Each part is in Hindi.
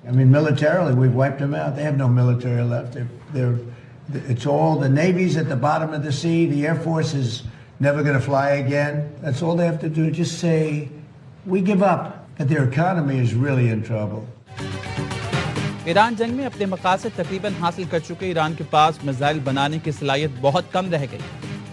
I mean, militarily, we've wiped them out. They have no military left. It's all the Navy's at the bottom of the sea. The Air Force is never going to fly again. That's all they have to do. Just say, we give up. But their economy is really in trouble. Iran जंग में अपने मकासद तकरीबन हासिल कर चुके ईरान के पास मिसाइल बनाने की सलाहियत बहुत कम रह गई।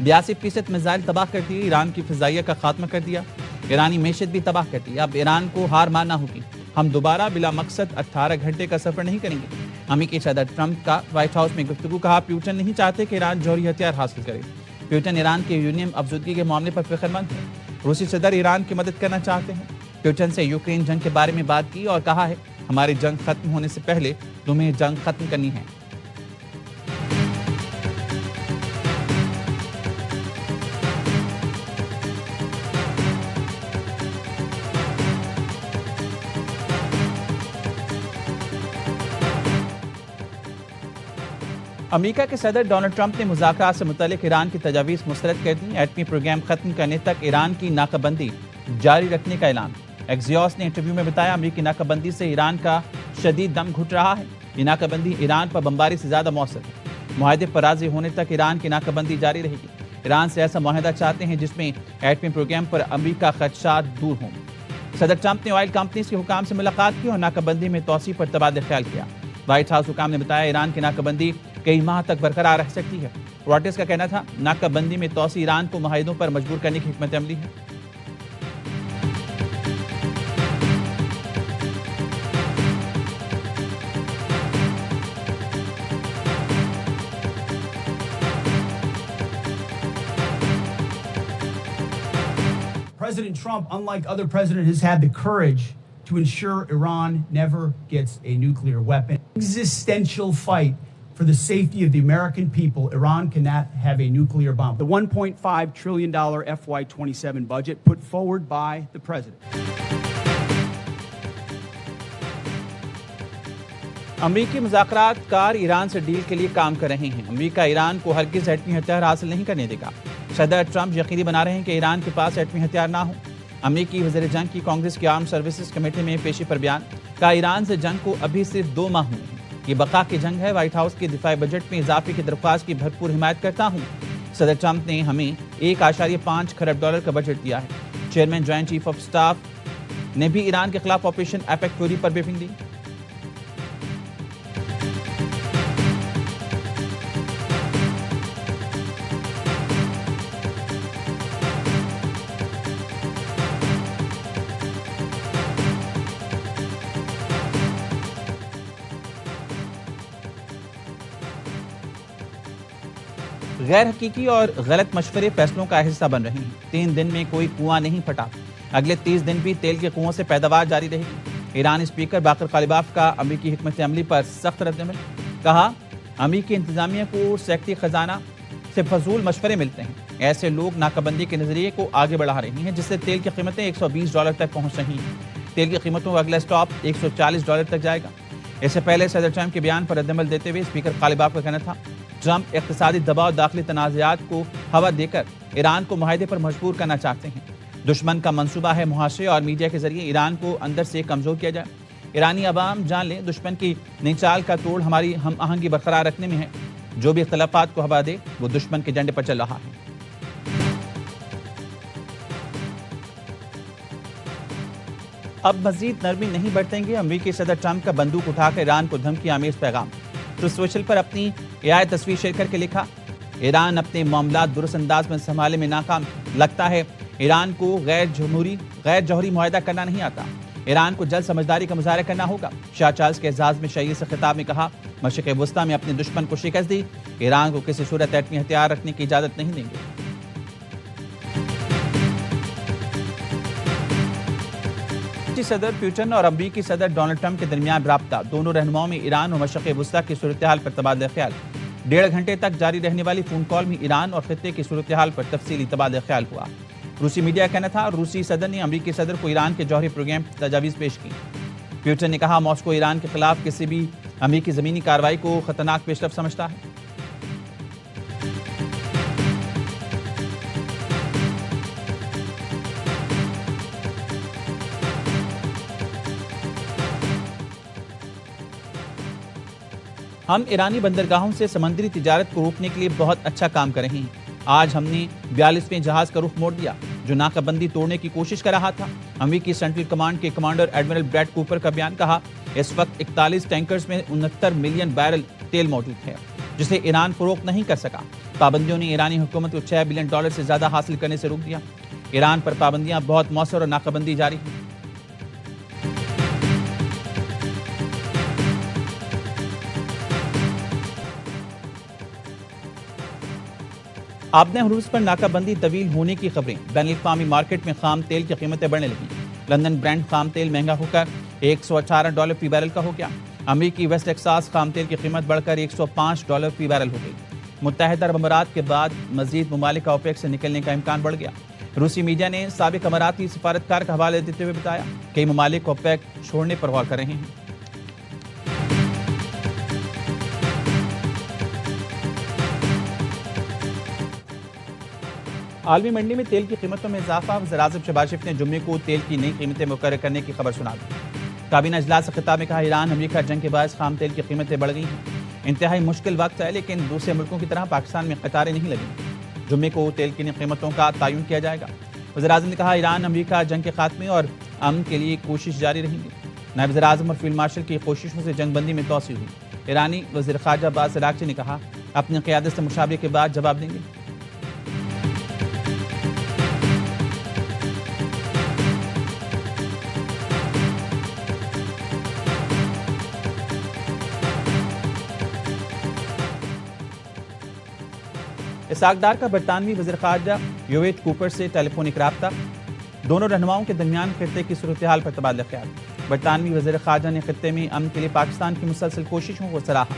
82% मिसाइल तबाह कर दिए, ईरान की फिजाइया का खात्मा कर दिया, ईरानी मैशत भी तबाह कर दी। अब ईरान को हार मानना होगी। हम दोबारा बिला मकसद 18 घंटे का सफर नहीं करेंगे। अमेरिकी सदर ट्रंप का व्हाइट हाउस में गुफ्तगू। कहा, पुतिन नहीं चाहते कि ईरान जौहरी हथियार हासिल करे। पुतिन ईरान के यूरेनियम अफजदगी के मामले पर फिक्रमंद है। रूसी सदर ईरान की मदद करना चाहते हैं। पुतिन से यूक्रेन जंग के बारे में बात की और कहा है, हमारी जंग खत्म होने से पहले तुम्हें जंग खत्म करनी है। अमेरिका के सदर डोनाल्ड ट्रंप ने मुज़ाकरात से मुतल्लिक ईरान की तजावीज़ मुस्तरद कर दी। एटमी प्रोग्राम खत्म करने तक ईरान की नाकाबंदी जारी रखने का ऐलान। एक्सियोस ने इंटरव्यू में बताया, अमेरिकी नाकाबंदी से ईरान का शदीद दम घुट रहा है। ये नाकाबंदी ईरान पर बमबारी से ज्यादा मौसर है। मुआहदे पर राजी होने तक ईरान की नाकाबंदी जारी रहेगी। ईरान से ऐसा मुआहदा चाहते हैं जिसमें एटमी प्रोग्राम पर अमेरिका खदशात दूर हों। सदर ट्रंप ने ऑयल कंपनीज के हुकाम से मुलाकात की और नाकाबंदी में तौसी पर तबादला ख्याल किया। व्हाइट हाउस हुकाम ने बताया, ईरान की नाकाबंदी कई माह तक बरकरार रह सकती है। रॉयटर्स का कहना था, नाकाबंदी में तौसी ईरान को मुआहदों पर मजबूर करने की हिकमत अमली है। President Trump, unlike other presidents, has had the courage to ensure Iran never gets a nuclear weapon. Existential fight for the safety of the American people. Iran cannot have a nuclear bomb. The $1.5 trillion FY27 budget put forward by the president. अमेरिकी मुज़ाकरातकार ईरान से डील के लिए काम कर रहे हैं। अमेरिका ईरान को हरगिज़ एटमी हथियार हासिल नहीं करने देगा। सदर ट्रंप यकीनी बना रहे हैं कि ईरान के पास एटमी हथियार ना हो। अमेरिकी वज़ीर जंग की कांग्रेस की आर्म सर्विसेज कमेटी में पेशी पर बयान। कहा, ईरान से जंग को अभी सिर्फ 2 माह हुए हैं। ये बका की जंग है। व्हाइट हाउस के दिफाई बजट में इजाफे की दरख्वास्त की भरपूर हिमायत करता हूँ। सदर ट्रंप ने हमें $1.5 खरब का बजट दिया है। Chairman joint chief of staff ने भी ईरान के खिलाफ ऑपरेशन एपेक फ्यूरी पर ब्रीफिंग दी। गैर हकीकी और गलत मशवरे फैसलों का हिस्सा बन रहे हैं। 3 दिन में कोई कुआं नहीं फटा। अगले 30 दिन भी तेल के कुओं से पैदावार जारी रहेगी। ईरानी स्पीकर बाकर कालिबाफ का अमेरिकी हिकमत अमली पर सख्त रद्दअमल। कहा, अमेरिकी इंतजामिया को सेक्रेटरी खजाना से फजूल मशवरे मिलते हैं। ऐसे लोग नाकाबंदी के नजरिए को आगे बढ़ा रहे हैं, जिससे तेल की कीमतें $120 तक पहुंच रही हैं। तेल की कीमतों का अगला स्टॉप $140 तक जाएगा। इससे पहले सदर ट्रंप के बयान पर रद्दअमल देते हुए स्पीकर कालिबाफ का कहना था, ट्रंप इक़्तिसादी दबाव दाखिली तनाज़ात को हवा देकर ईरान को मुआहदे पर मजबूर करना चाहते हैं। दुश्मन का मंसूबा है मुहाशरे और मीडिया के जरिए ईरान को अंदर से कमजोर किया जाए। ईरानी अवाम जान लें, दुश्मन की नई चाल का तोड़ हमारी हम आहंगी बरकरार रखने में है। जो भी इख्तलाफात को हवा दे वो दुश्मन के झंडे पर चल रहा है। अब मजीद नरमी नहीं बरतेंगे। अमेरिकी सदर ट्रंप का बंदूक उठाकर ईरान को धमकी आमेज पैगाम। तो सोशल पर अपनी एआई तस्वीर शेयर करके लिखा, ईरान अपने मामला दुरुस्त अंदाज में संभालने में नाकाम। लगता है ईरान को गैर जौहरी मुआहदा करना नहीं आता। ईरान को जल्द समझदारी का मुजाहरा करना होगा। शाह चार्ल्स के एजाज में शहीद से खिताब में कहा, मशरिक़ वस्ता में अपने दुश्मन को शिकस्त दी। ईरान को किसी सूरत एटमी हथियार रखने की इजाजत नहीं देंगे। सदर पुतिन और अमेरिकी सदर डोनाल्ड ट्रंप के दरमियान राब्ता। दोनों रहनुमाओं में ईरान और मशरिक़ वस्ता की सूरत हाल पर तबादला ख्याल। 1.5 घंटे तक जारी रहने वाली फोन कॉल में ईरान और खित्ते की सूरत हाल पर तफसीली तबादला ख्याल हुआ। रूसी मीडिया का कहना था, रूसी सदर ने अमेरिकी सदर को ईरान के जौहरी प्रोग्राम की तजावीज़ पेश की। पुतिन ने कहा, मॉस्को ईरान के खिलाफ किसी भी अमेरिकी ज़मीनी कार्रवाई को खतरनाक पेशरफ समझता है। हम ईरानी बंदरगाहों से समुद्री तिजारत को रोकने के लिए बहुत अच्छा काम कर रहे हैं। आज हमने 42वें जहाज का रुख मोड़ दिया जो नाकाबंदी तोड़ने की कोशिश कर रहा था। अमेरिकी सेंट्रल कमांड के कमांडर एडमिरल ब्रैड कूपर का बयान कहा, इस वक्त 41 टैंकर्स में 69 मिलियन बैरल तेल मौजूद है जिसे ईरान फरोख्त नहीं कर सका। पाबंदियों ने ईरानी हुकूमत को $6 बिलियन से ज्यादा हासिल करने से रोक दिया। ईरान पर पाबंदियां बहुत मौसर और नाकाबंदी जारी है। आबने हरूज पर नाकाबंदी तवील होने की खबरें। बैनुल-अक़वामी मार्केट में खाम तेल की कीमतें बढ़ने लगी। लंदन ब्रांड खाम तेल महंगा होकर $118 फी बैरल का हो गया। अमेरिकी वेस्ट टेक्सास खाम तेल की कीमत बढ़कर $105 फी बैरल हो गई। मुत्तहिदा अरब अमारात के बाद मजीद ममालिक का ओपेक से निकलने का इम्कान बढ़ गया। रूसी मीडिया ने साबिक अमाराती सफारतकार का हवाला देते हुए बताया कई ममालिक ओपेक छोड़ने पर गौर कर रहे हैं। आलमी मंडी में तेल की कीमतों में इजाफा। वज़ीर-ए-आज़म शहबाज शरीफ ने जुम्मे को तेल की नई कीमतें मुकर्रर करने की खबर सुना दी। काबीना इजलास से खिताब में कहा, ईरान अमेरिका जंग के बाद खाम तेल की कीमतें बढ़ गई हैं। इंतहाई मुश्किल वक्त है लेकिन दूसरे मुल्कों की तरह पाकिस्तान में कतारें नहीं लगेंगी। जुम्मे को तेल की नई कीमतों का तयन किया जाएगा। वज़ीर-ए-आज़म ने कहा, ईरान अमेरिका जंग के खात्मे और अमन के लिए कोशिश जारी रहेंगी। नायब वज़ीर-ए-आज़म और फील्ड मार्शल की कोशिशों से जंगबंदी में तोसी हुई। ईरानी वज़ीर ख़ारजा अब्बास अराग़ची ने कहा, अपनी क़यादत से मुशावरे के बाद जवाब देंगे। इसाकडार का बरतानवी वज़ीर ख़ारजा योवेट कूपर से टेलीफोनिक राब्ता। दोनों रहनुमाओं के दरमियान खित्ते की सूरत हाल पर तबादला ख्याल। बरतानवी वज़ीर ख़ारजा ने खित्ते में अमन के लिए पाकिस्तान की मुसलसल कोशिशों को सराहा।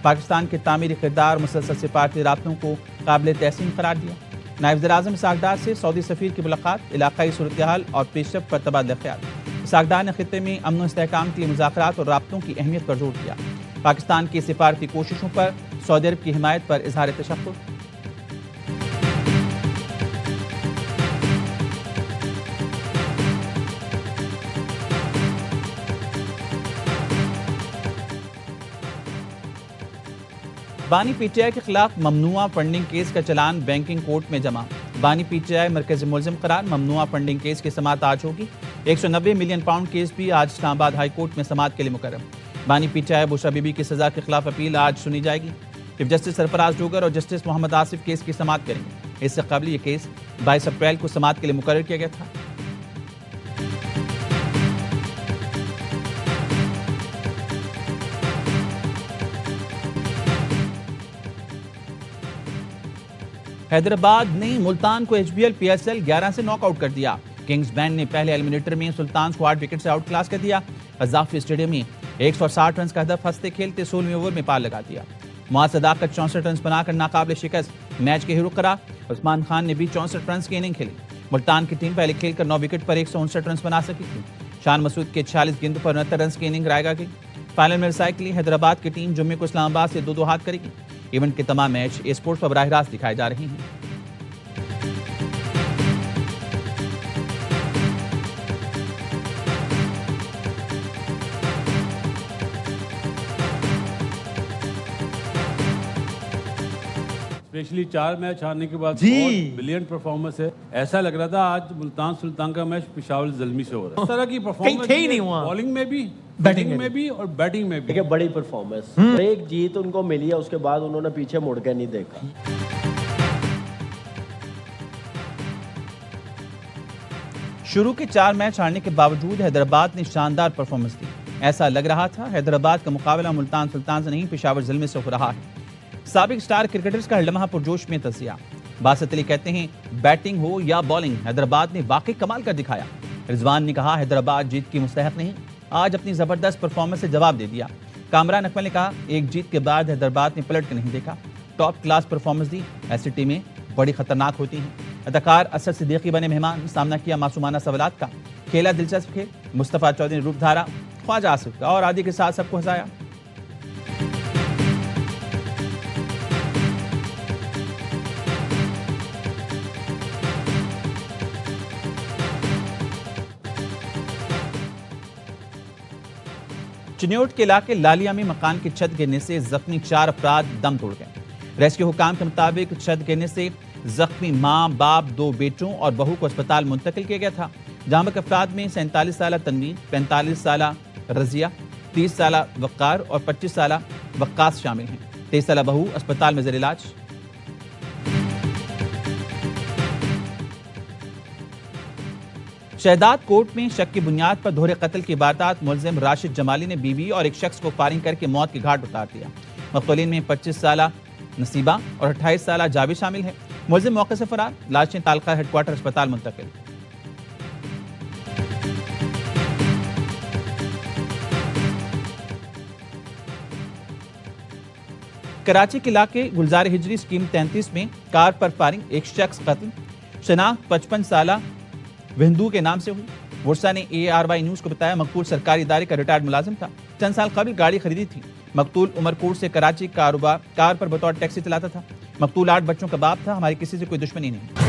पाकिस्तान के तामीरी किरदार मुसलसल सिफारती राब्तों को काबिल तहसीन करार दिया। नायब वज़ीर-ए-आज़म इसाकडार से सऊदी सफ़ीर की मुलाकात, इलाकाई सूरत हाल और पेशरफ्त पर तबादला ख्याल। इसाकडार ने खित्ते में अमन और इस्तेहकाम के लिए मुज़ाकरात और राब्तों की अहमियत पर जोर दिया। पाकिस्तान की सिफारती कोशिशों पर सऊदी अरब की हिमायत पर इजहार तशक्कुर। बानी पीटीआई के खिलाफ ममनुआ फंडिंग केस का चलान बैंकिंग कोर्ट में जमा। बानी पीटीआई मरकजी मुलजिम करार। ममनुआ फंडिंग केस की समाअत आज होगी। 190 मिलियन पाउंड केस भी आज इस्लामाबाद हाई कोर्ट में समाअत के लिए मुकर्रम। बानी पीटीआई बुशरा बीबी की सजा के खिलाफ अपील आज सुनी जाएगी। चीफ जस्टिस सरफराज डोगर और जस्टिस मोहम्मद आसिफ केस की समाअत करेंगे। इससे कबल यह केस 22 अप्रैल को समाअत के लिए मुकर्रर किया गया था। हैदराबाद ने मुल्तान को HBL PSL 11 से नॉकआउट कर दिया। किंग्स बैंड ने पहले एलिमिनेटर में सुल्तान को 8 विकेट से आउट क्लास कर दिया। कज़ाफ़ी स्टेडियम में 160 रन का हदफ हंसते खेलते 16वें ओवर में पार लगा दिया। मुआज़ सदाकत 64 रन बनाकर नाकाबिल शिकस्त मैच के हीरो करार। उस्मान खान ने भी 64 रन की इनिंग खेली। मुल्तान की टीम पहले खेलकर 9 विकेट पर 159 रन बना सकी थी। शान मसूद के 46 गेंदों पर 69 रन की इनिंग रायगा गई। फाइनल में रिसाइकलिंग हैदराबाद की टीम जुम्मे को इस्लामाबाद से 2-2 हाथ करेगी। इवेंट के तमाम मैच स्पोर्ट्स पर बराह रास्त दिखाए जा रहे हैं। स्पेशली 4 मैच हारने के बाद जी। बहुत ब्रिलियंट परफॉर्मेंस है। ऐसा लग रहा था आज मुल्तान सुल्तान का मैच पिशावर ज़ल्मी से हो रहा है। इस तरह की परफॉर्मेंस थे ही नहीं वहाँ। बॉलिंग में भी, बैटिंग बैटिंग में भी और बैटिंग में भी। देखिए बड़ी परफॉर्मेंस, एक जीत उनको मिली है, उसके बाद उन्होंने पीछे मुड़ के नहीं देखा। शुरू के 4 मैच हारने के बावजूद हैदराबाद ने शानदार परफॉर्मेंस दी। ऐसा लग रहा था हैदराबाद का मुकाबला मुल्तान सुल्तान से नहीं पिशावर ज़ल्मी से हो रहा है। साबिक स्टार क्रिकेटर्स का हरलम्हा पुरजोश में तज़किया। बासित अली कहते हैं, बैटिंग हो या बॉलिंग, हैदराबाद ने वाकई कमाल कर दिखाया। रिजवान ने कहा, हैदराबाद जीत की मुस्तहक नहीं, आज अपनी जबरदस्त परफॉर्मेंस से जवाब दे दिया। कामरान अकमल ने कहा, एक जीत के बाद हैदराबाद ने पलट कर नहीं देखा, टॉप क्लास परफॉर्मेंस दी। ऐसी टीमें बड़ी खतरनाक होती हैं। अदाकार असद सिद्दीकी बने मेहमान, सामना किया मासूमाना सवालात का। खेला दिलचस्प खेल, मुस्तफ़ा चौधरी ने रूप धारा, ख्वाजा आसिफ का और आदि के साथ सबको हंसाया। चिन्योट के इलाके लालिया में मकान की छत गिरने से जख्मी 4 अफराद दम तोड़ गए। रेस्क्यू हुकाम के मुताबिक छत गिरने से जख्मी मां, बाप, 2 बेटों और बहू को अस्पताल मुंतकिल किया गया था। जहां के अफराद में 47 साल तनवीर, 45 साल रजिया, 30 साल वक्कार और 25 साल वक्कास शामिल हैं। 23 साल बहू अस्पताल में जेर इलाज। शहदाद कोर्ट में शक की बुनियाद पर दोहरे कत्ल की वारदात मुलजिम राशिद जमाली ने बीवी और एक शख्स को फायरिंग करके मौत की घाट उतार दिया। मक़तूलीन में 25 साल नसीबा और 28 साल जावेद शामिल है। मुलजिम मौके से फरार, लाशें तालका हेडक्वार्टर अस्पताल मुंतकिल। कराची के इलाके गुलजार हिजरी स्कीम 33 में कार पर फायरिंग, एक शख्स कत्ल। शनाख्त 55 साल विंदू के नाम से हुई। वर्षा ने ARY न्यूज को बताया मकतूल सरकारी इदारे का रिटायर्ड मुलाजिम था। चंद साल कबल गाड़ी खरीदी थी। मकतूल उमरकोट से कराची कार पर बतौर टैक्सी चलाता था। मकतूल 8 बच्चों का बाप था। हमारी किसी से कोई दुश्मनी नहीं।